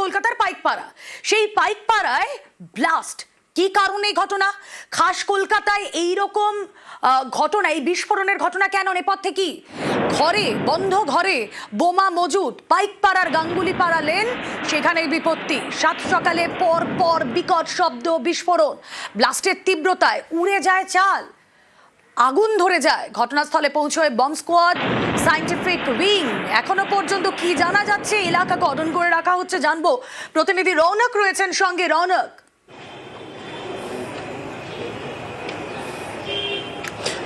কলকাতার পাইকপাড়া। সেই পাইকপাড়ায় ব্লাস্ট। কি কারণে এই ঘটনা? খাস কলকাতায় এই রকম ঘটনা, এই বিস্ফোরণের ঘটনা কেন? নেপথ্যে কি? ঘরে, বন্ধ ঘরে বোমা মজুদ। পাইকপাড়ার গাঙ্গুলিপাড়া লেন, সেখানে বিপত্তি। সাত সকালে পর পর বিকট শব্দ, বিস্ফোরণ। ব্লাস্টের তীব্রতায় উড়ে যায় চাল, আগুন ধরে যায়। ঘটনাস্থলে পৌঁছয় বম্ব স্কোয়াড, সায়েন্টিফিক উইং। এখনো পর্যন্ত কি জানা যাচ্ছে? এলাকা কর্ডন করে রাখা হচ্ছে, জানবো। প্রতিনিধি রৌনক রয়েছেন সঙ্গে। রৌনক,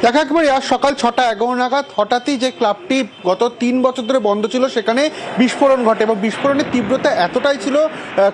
দেখা একবার আজ সকাল 6:11 নাগাদ হঠাৎই যে ক্লাবটি গত 3 বছর ধরে বন্ধ ছিল সেখানে বিস্ফোরণ ঘটে এবং বিস্ফোরণের তীব্রতা এতটাই ছিল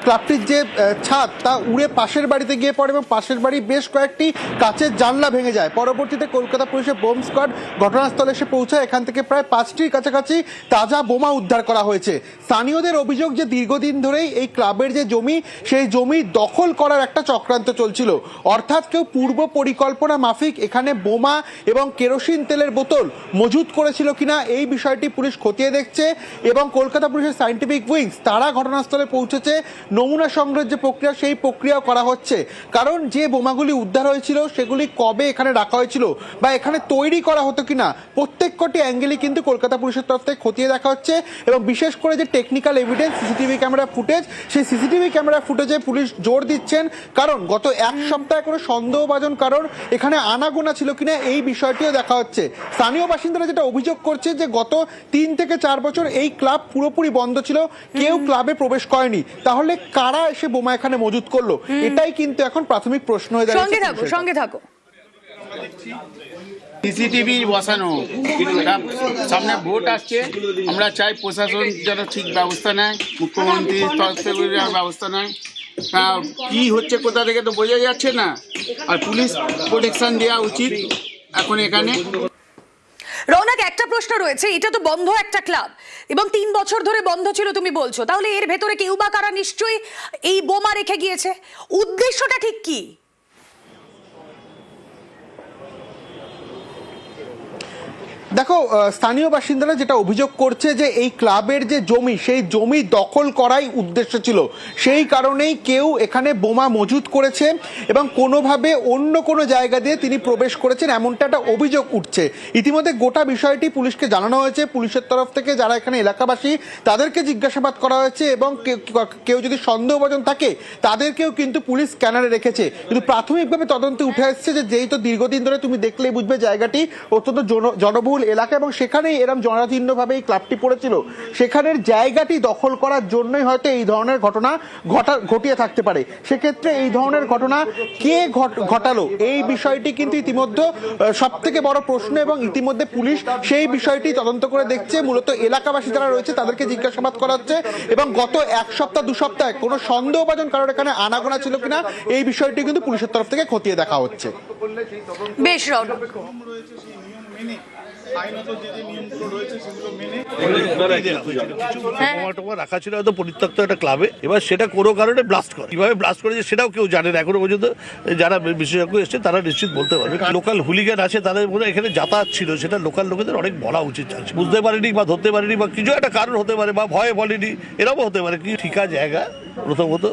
ক্লাবটির যে ছাদ তা উড়ে পাশের বাড়িতে গিয়ে পড়ে এবং পাশের বাড়ি বেশ কয়েকটি কাচের জানলা ভেঙে যায়। পরবর্তীতে কলকাতা পুলিশের বোম স্কোয়াড ঘটনাস্থলে এসে পৌঁছায়। এখান থেকে প্রায় 5টির কাছাকাছি তাজা বোমা উদ্ধার করা হয়েছে। স্থানীয়দের অভিযোগ যে দীর্ঘদিন ধরেই এই ক্লাবের যে জমি, সেই জমি দখল করার একটা চক্রান্ত চলছিল। অর্থাৎ কেউ পূর্ব পরিকল্পনা মাফিক এখানে বোমা এবং কেরোসিন তেলের বোতল মজুত করেছিল কিনা এই বিষয়টি পুলিশ খতিয়ে দেখছে এবং কলকাতা পুলিশের সায়েন্টিফিক উইংস তারা ঘটনাস্থলে পৌঁছেছে। নমুনা সংগ্রহের যে প্রক্রিয়া, সেই প্রক্রিয়াও করা হচ্ছে। কারণ যে বোমাগুলি উদ্ধার হয়েছিল সেগুলি কবে এখানে রাখা হয়েছিল বা এখানে তৈরি করা হতো কিনা, প্রত্যেক কটি অ্যাঙ্গেলই কিন্তু কলকাতা পুলিশের তরফ থেকে খতিয়ে দেখা হচ্ছে। এবং বিশেষ করে যে technical evidence, CCTV camera footage, সেই সিসিটিভি ক্যামেরা ফুটেজে পুলিশ জোর দিচ্ছেন। কারণ গত এক সপ্তাহে কোনো সন্দেহভাজন কারণ এখানে আনাগোনা ছিল কিনা এই বিষয়টিও দেখা হচ্ছে। স্থানীয় বাসিন্দারা যেটা অভিযোগ করছে যে গত 3 থেকে 4 বছর এই ক্লাব পুরোপুরি বন্ধ ছিল, কেউ ক্লাবে প্রবেশ করেনি। তাহলে কারা এসে বোমা এখানে মজুত করলো? এটাই কিন্তু এখন প্রাথমিক প্রশ্ন হয়ে দাঁড়িয়েছে। সঙ্গে থাকো। সিসিটিভি বসানো, সামনে ভোট আসছে, আমরা চাই প্রশাসন যেন ঠিক ব্যবস্থা নেয়, মুখ্যমন্ত্রী তরফ থেকে ব্যবস্থা নেয়। কি হচ্ছে কোথা থেকে তো বোঝা যাচ্ছে না, আর পুলিশ প্রোটেকশন দেওয়া উচিত এখন এখানে। রৌনক, একটা প্রশ্ন রয়েছে, এটা তো বন্ধ একটা ক্লাব এবং 3 বছর ধরে বন্ধ ছিল তুমি বলছো, তাহলে এর ভেতরে কেউ বা কারা নিশ্চয়ই এই বোমা রেখে গিয়েছে। উদ্দেশ্যটা ঠিক কি? দেখো, স্থানীয় বাসিন্দারা যেটা অভিযোগ করছে যে এই ক্লাবের যে জমি, সেই জমি দখল করাই উদ্দেশ্য ছিল। সেই কারণেই কেউ এখানে বোমা মজুত করেছে এবং কোনোভাবে অন্য কোনো জায়গা দিয়ে তিনি প্রবেশ করেছেন, এমনটা একটা অভিযোগ উঠছে। ইতিমধ্যে গোটা বিষয়টি পুলিশকে জানানো হয়েছে। পুলিশের তরফ থেকে যারা এখানে এলাকাবাসী তাদেরকে জিজ্ঞাসাবাদ করা হয়েছে এবং কেউ যদি সন্দেহভাজন থাকে তাদেরকেও কিন্তু পুলিশ স্ক্যানারে রেখেছে। কিন্তু প্রাথমিকভাবে তদন্তে উঠে এসেছে যে যেহেতু দীর্ঘদিন ধরে তুমি দেখলেই বুঝবে জায়গাটি অত্যন্ত জনবহুল এলাকা এবং সেখানেই এরম জনাধীর্ণভাবে এই ক্লাবটি পড়েছিল। সেখানের জায়গাটি দখল করার জন্যই হয়তো এই ধরনের ঘটনা ঘটিয়ে থাকতে পারে। সেক্ষেত্রে এই ধরনের ঘটনা কে ঘটালো এই বিষয়টি কিন্তু ইতিমধ্যে সব থেকে বড় প্রশ্ন এবং ইতিমধ্যে পুলিশ সেই বিষয়টি তদন্ত করে দেখছে। মূলত এলাকাবাসী যারা রয়েছে তাদেরকে জিজ্ঞাসাবাদ করা হচ্ছে এবং গত 1 সপ্তাহ 2 সপ্তাহে কোনো সন্দেহভাজন কারোর এখানে আনাগোনা ছিল কিনা এই বিষয়টি কিন্তু পুলিশের তরফ থেকে খতিয়ে দেখা হচ্ছে। বেশ রৌনক, রাখা ছিল হয়তো পরিত্যক্ত একটা ক্লাবে, এবার সেটা কোনো কারণে ব্লাস্ট করে। কিভাবে ব্লাস্ট করেছে সেটাও কেউ জানে না এখনো পর্যন্ত। যারা বিশেষজ্ঞ এসছে তারা নিশ্চিত বলতে পারবে। লোকাল হুলিগান আছে, তাদের মনে এখানে যাতায়াত ছিল, সেটা লোকাল লোকেদের অনেক বলা উচিত আছে। বুঝতে পারেনি বা ধরতে পারেনি বা কিছু একটা কারণ হতে পারে বা ভয়ে বলেনি, এরকম হতে পারে। কি ঠিকা জায়গা, প্রথমত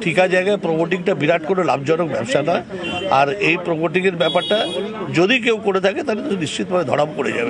ঠিকা জায়গায় প্রমোটিংটা বিরাট কোনো লাভজনক ব্যবসা নয়। আর এই প্রমোটিংয়ের ব্যাপারটা যদি কেউ করে থাকে তাহলে নিশ্চিতভাবে ধরা পড়ে যাবে।